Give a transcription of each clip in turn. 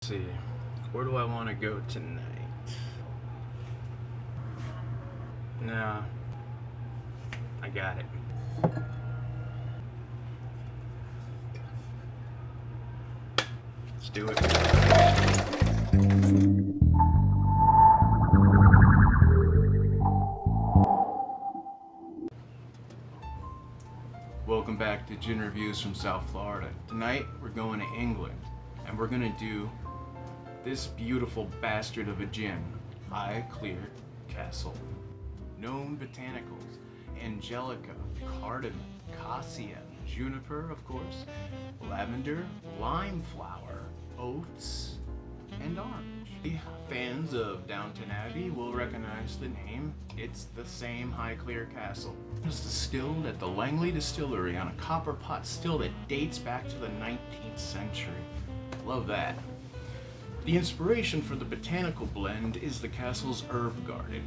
see. Where do I want to go tonight? Nah, I got it. Let's do it. Welcome back to Gin Reviews from South Florida. Tonight we're going to England and we're going to do this beautiful bastard of a gin, Highclere Castle. Known botanicals: angelica, cardamom, cassia, juniper, of course, lavender, lime flower, oats, and orange. Fans of Downton Abbey will recognize the name. It's the same Highclere Castle. It was distilled at the Langley Distillery on a copper pot still that dates back to the 19th century. Love that. The inspiration for the botanical blend is the castle's herb garden.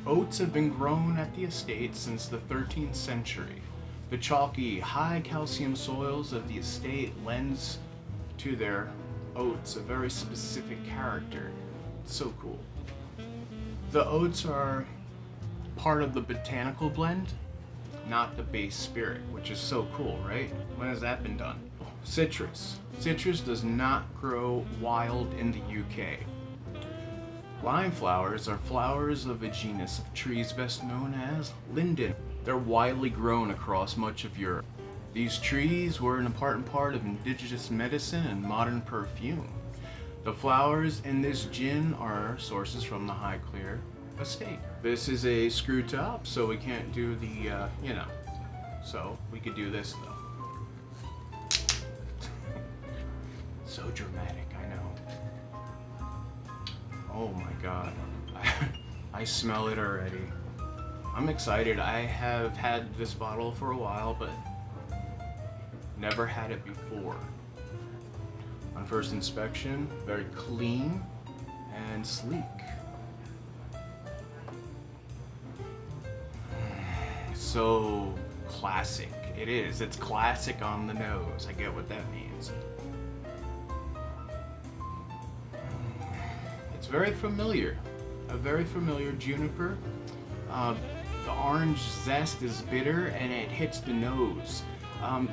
Oats have been grown at the estate since the 13th century. The chalky, high calcium soils of the estate lends to their oats a very specific character. It's so cool. The oats are part of the botanical blend, not the base spirit, which is so cool, right? When has that been done? Citrus. Citrus does not grow wild in the UK. Lime flowers are flowers of a genus of trees best known as linden. They're widely grown across much of Europe. These trees were an important part of indigenous medicine and modern perfume. The flowers in this gin are sources from the Highclere estate. This is a screw top, so we can't do the, so we could do this though. So dramatic, I know. Oh my god. I smell it already. I'm excited. I have had this bottle for a while, but never had it before. On first inspection, very clean and sleek. So classic. It is. It's classic on the nose. I get what that means. It's very familiar. A very familiar juniper. The orange zest is bitter and it hits the nose.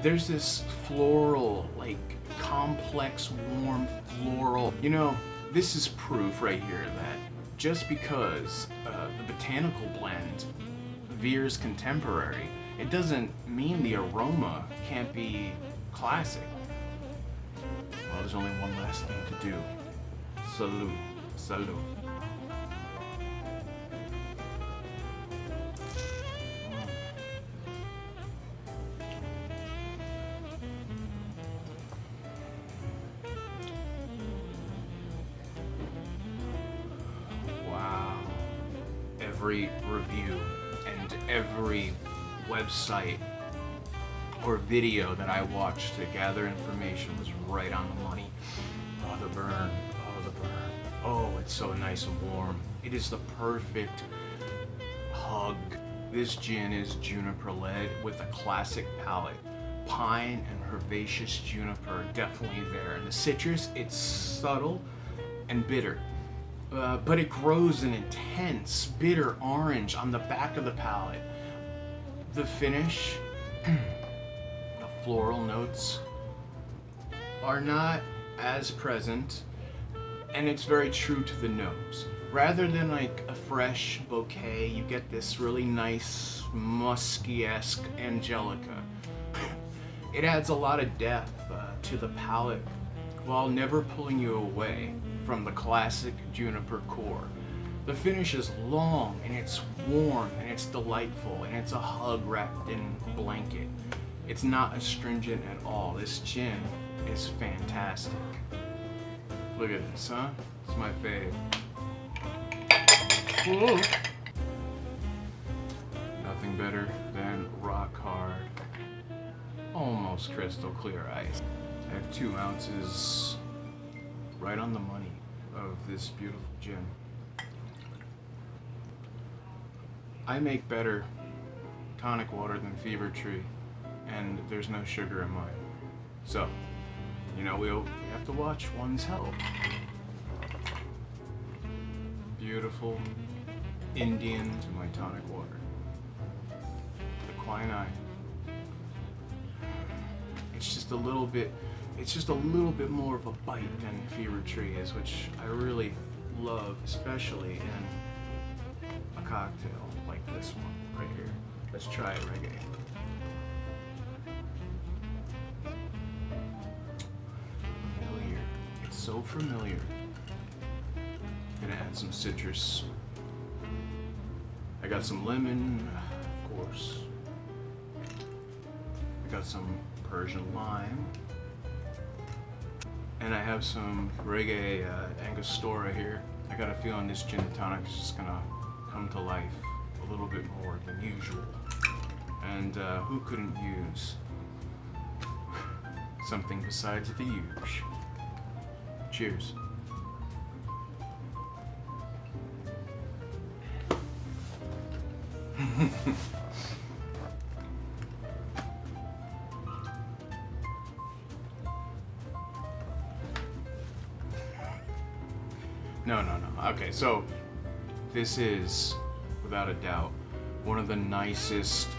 There's this floral, like complex, warm floral. You know, this is proof right here that just because the botanical blend veers contemporary, it doesn't mean the aroma can't be classic. Well, there's only one last thing to do. Salute. Salute. Wow. Every review and every website or video that I watched to gather information was right on the money. Oh, the burn. Oh, the burn. Oh, it's so nice and warm. It is the perfect hug. This gin is juniper led with a classic palate. Pine and herbaceous juniper definitely there. And the citrus, it's subtle and bitter. But it grows an intense, bitter orange on the back of the palate. The finish, the floral notes are not as present, and it's very true to the nose. Rather than like a fresh bouquet, you get this really nice, musky-esque angelica. It adds a lot of depth to the palate while never pulling you away from the classic juniper core. The finish is long and it's warm and it's delightful and it's a hug wrapped in a blanket. It's not astringent at all. This gin is fantastic. Look at this, huh? It's my fave. Whoa. Nothing better than rock hard, almost crystal clear ice. I have 2 ounces right on the money of this beautiful gin. I make better tonic water than Fever Tree, and there's no sugar in mine. So, You know, we have to watch one's health. Beautiful Indian to my tonic water. The quinine. It's just a little bit more of a bite than Fever Tree is, which I really love, especially in a cocktail like this one right here. Let's try reggae. Familiar. It's so familiar. Gonna add some citrus. I got some lemon, of course. I got some Persian lime. And I have some reggae Angostura here. I got a feeling this gin and tonic is just gonna come to life a little bit more than usual. And who couldn't use something besides the huge? Cheers. No. Okay, so this is, without a doubt, one of the nicest.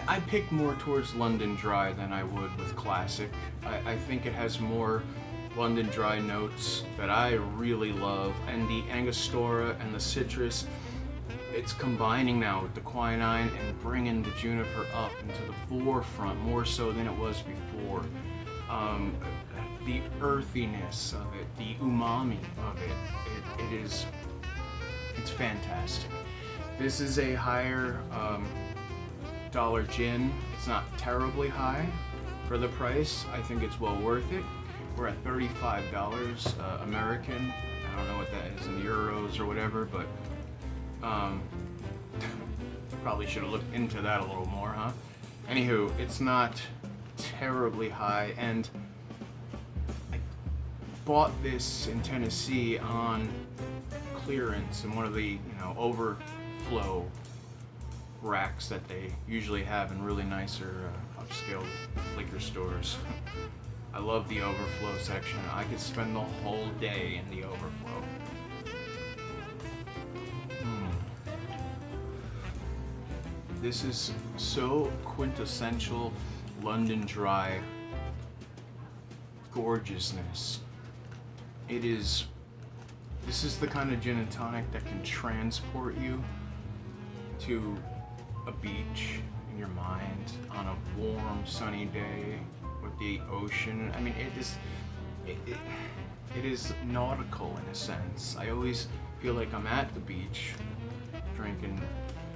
I pick more towards London Dry than I would with Classic. I think it has more London Dry notes that I really love, and the Angostura and the citrus, it's combining now with the quinine and bringing the juniper up into the forefront more so than it was before. The earthiness of it, the umami of it, it's fantastic. This is a higher dollar gin. It's not terribly high for the price. I think it's well worth it. We're at $35 American. I don't know what that is in euros or whatever, but probably should have looked into that a little more, huh? Anywho, it's not terribly high, and I bought this in Tennessee on clearance in one of the, overflow racks that they usually have in really nicer upscale liquor stores. I love the overflow section. I could spend the whole day in the overflow. This is so quintessential London Dry gorgeousness. This is the kind of gin and tonic that can transport you to a beach in your mind on a warm, sunny day with the ocean. I mean, it is nautical in a sense. I always feel like I'm at the beach drinking,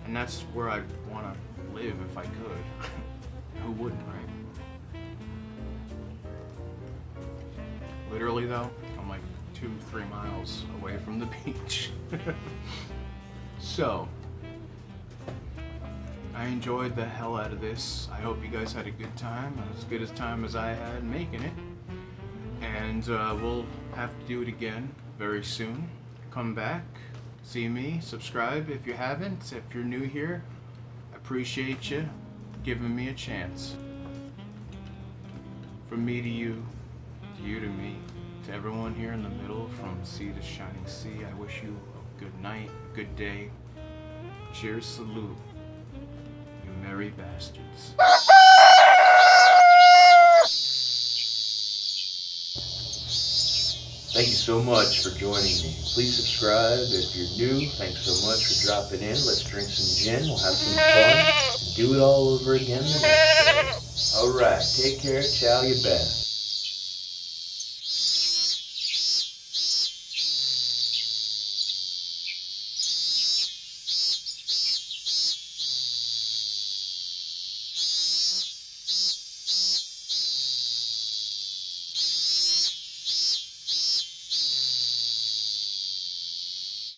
and that's where I'd want to live if I could. Who wouldn't, right? Literally though, I'm like 2-3 miles away from the beach. So, I enjoyed the hell out of this. I hope you guys had a good time, as good a time as I had making it. And we'll have to do it again very soon. Come back, see me, subscribe if you haven't. If you're new here, I appreciate you giving me a chance. From me to you to me, to everyone here in the middle, from sea to shining sea, I wish you a good night, good day. Cheers, salute, you merry bastards. Thank you so much for joining me. Please subscribe if you're new. Thanks so much for dropping in. Let's drink some gin. We'll have some fun. Do it all over again the next day. All right. Take care. Ciao, you best.